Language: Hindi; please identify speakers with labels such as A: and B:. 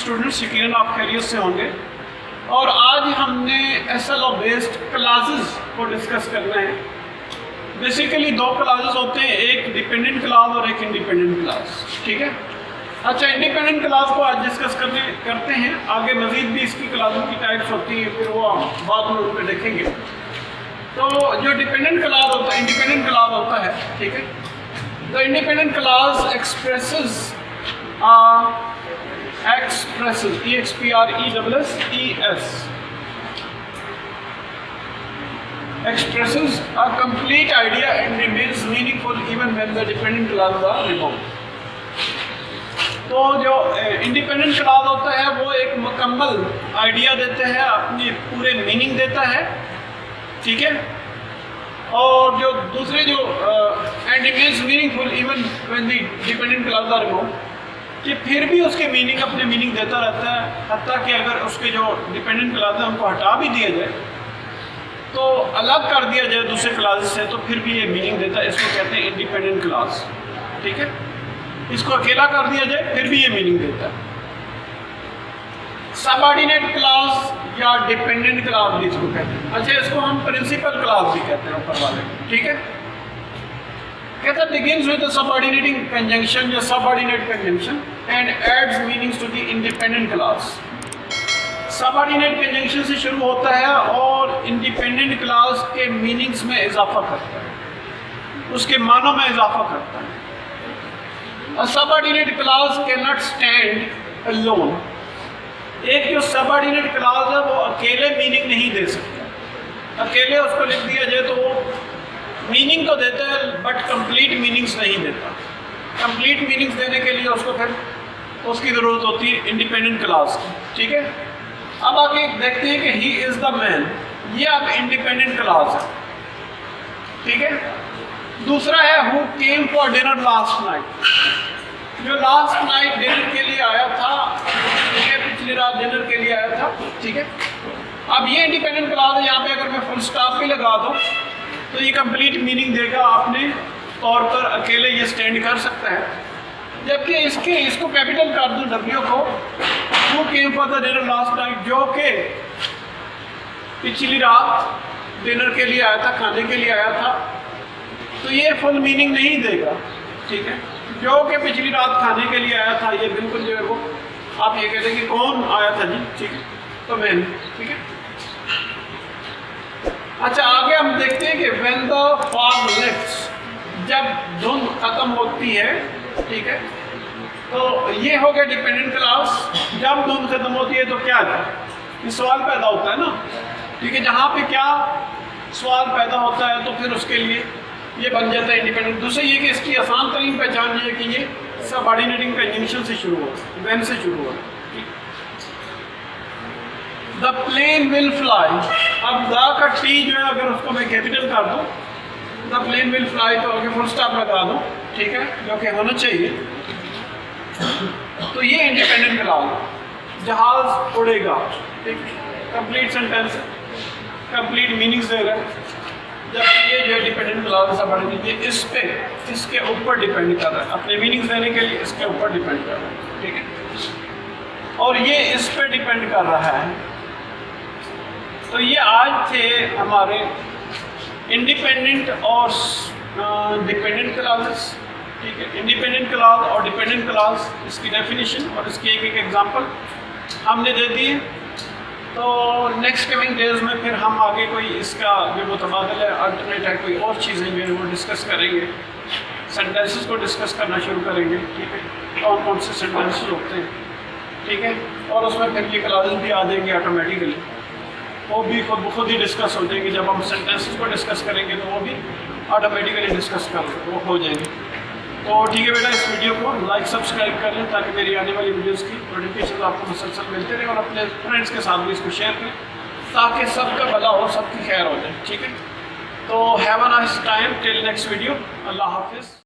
A: स्टूडेंट्स, यकीनन आप खैरियत से होंगे। और आज हमने SLO बेस्ड क्लासेस को डिस्कस करना है। बेसिकली दो क्लासेस होते हैं, एक डिपेंडेंट क्लास और एक इंडिपेंडेंट क्लास, ठीक है। अच्छा, इंडिपेंडेंट क्लास को आज डिस्कस करते हैं। आगे मज़ीद भी इसकी क्लासों की टाइप्स होती है, फिर वो बाद में उन पर देखेंगे। तो जो डिपेंडेंट क्लास होता है, इंडिपेंडेंट क्लास होता है, ठीक है। तो independent class expresses expresses a complete idea and remains meaningful even when the dependent classes are removed. तो जो इंडिपेंडेंट क्लास होता है वो एक मुकम्मल आइडिया देते हैं, अपनी पूरे मीनिंग देता है, ठीक है। और जो दूसरे जो and remains meaningful even when the dependent clause are removed, कि फिर भी उसके मीनिंग अपने मीनिंग देता रहता है, हत्ता कि अगर उसके जो डिपेंडेंट क्लास है उनको हटा भी दिया जाए, तो अलग कर दिया जाए दूसरे क्लास से, तो फिर भी ये मीनिंग देता है। इसको कहते हैं इंडिपेंडेंट क्लास, ठीक है। इसको अकेला कर दिया जाए फिर भी ये मीनिंग देता है। सबऑर्डिनेट क्लास या डिपेंडेंट क्लास भी इसको कहते हैं। अच्छा, इसको हम प्रिंसिपल क्लास भी कहते हैं ऊपर वाले, ठीक है। कहता begins with a subordinating conjunction या subordinate conjunction and adds meanings to the independent class. Subordinate conjunction से शुरू होता है और इंडिपेंडेंट क्लास के मीनिंग्स में इजाफा करता है, उसके मानों में इजाफा करता है। A subordinate class cannot stand alone. एक जो सबऑर्डिनेट क्लास है वो अकेले मीनिंग नहीं दे सकता। अकेले उसको लिख दिया जाए तो वो मीनिंग तो देता है बट कंप्लीट मीनिंग्स नहीं देता। कंप्लीट मीनिंग्स देने के लिए उसको फिर उसकी ज़रूरत होती है इंडिपेंडेंट क्लास की, ठीक है। अब आगे देखते हैं कि ही इज़ द मैन, ये अब इंडिपेंडेंट क्लास है, ठीक है। दूसरा है who came for dinner last night, जो लास्ट नाइट डिनर के लिए आया था, ठीक है, पिछली रात डिनर के लिए आया था, ठीक है। अब ये इंडिपेंडेंट क्लास है, यहाँ पे अगर मैं फुल स्टॉप भी लगा दूँ तो ये कंप्लीट मीनिंग देगा, अपने तौर पर अकेले ये स्टैंड कर सकता है। जबकि इसको कैपिटल कर दूँ W को, who came for the dinner last night, जो कि पिछली रात डिनर के लिए आया था, खाने के लिए आया था, तो ये फुल मीनिंग नहीं देगा, ठीक है। जो कि पिछली रात खाने के लिए आया था, ये बिल्कुल जो है वो आप ये कहते हैं कि कौन आया था जी, ठीक है, तो मैंने, ठीक है। अच्छा, आगे हम देखते हैं कि when the fog lifts, जब धुंध खत्म होती है, ठीक है, तो ये हो गया डिपेंडेंट क्लास। जब धुंध खत्म होती है तो क्या है, ये सवाल पैदा होता है ना, ठीक है। जहाँ पे क्या सवाल पैदा होता है तो फिर उसके लिए ये बन जाता है इंडिपेंडेंट। दूसरा ये कि इसकी आसान तरीन पहचान ये है कि ये सबऑर्डिनेटिंग कंजंक्शन से शुरू होता है, व्हेन से शुरू होता है। द प्लेन विल फ्लाई, अब द का टी जो है अगर उसको मैं कैपिटल कर दूँ, द प्लेन विल फ्लाई, तो आगे फुल स्टॉप लगा दूँ, ठीक है, जो कि होना चाहिए। तो ये इंडिपेंडेंट क्लास, जहाज उड़ेगा, ठीक, कंप्लीट सेंटेंस, कंप्लीट मीनिंग्स दे रहा है। जबकि ये जो डिपेंडेंट क्लास सबऑर्डिनेट, ये इस पे इसके ऊपर डिपेंड कर रहा है, अपने मीनिंग्स देने के लिए इसके ऊपर डिपेंड कर रहा है, ठीक है। और ये इस पे डिपेंड कर रहा है। तो ये आज थे हमारे इंडिपेंडेंट और डिपेंडेंट क्लासेस, ठीक है। इंडिपेंडेंट क्लास और डिपेंडेंट क्लास, इसकी डेफिनेशन और इसकी एक एग्जांपल हमने दे दी है। तो नेक्स्ट कमिंग डेज में फिर हम आगे कोई इसका जो मुतबादल है, अल्टरनेट है, कोई और चीज़ें जो है वो डिस्कस करेंगे। सेंटेंसेस को डिस्कस करना शुरू करेंगे, ठीक है, कौन कौन से सेंटेंसेस होते हैं, ठीक है। और उसमें फिर ये क्लासेस भी आ जाएंगे ऑटोमेटिकली, वो भी खुद ही डिस्कस हो जाएंगे। जब हम सेंटेंसेस को डिस्कस करेंगे तो वो भी ऑटोमेटिकली डिस्कस वो हो जाएंगे। तो ठीक है बेटा, इस वीडियो को लाइक सब्सक्राइब कर लें ताकि मेरी आने वाली वीडियोस की नोटिफिकेशन आपको मुसलसल मिलते रहे, और अपने फ्रेंड्स के साथ भी इसको शेयर करें ताकि सबका भला हो, सबकी खैर हो जाए, ठीक है। तो have a nice time till next video. अल्लाह हाफिज़।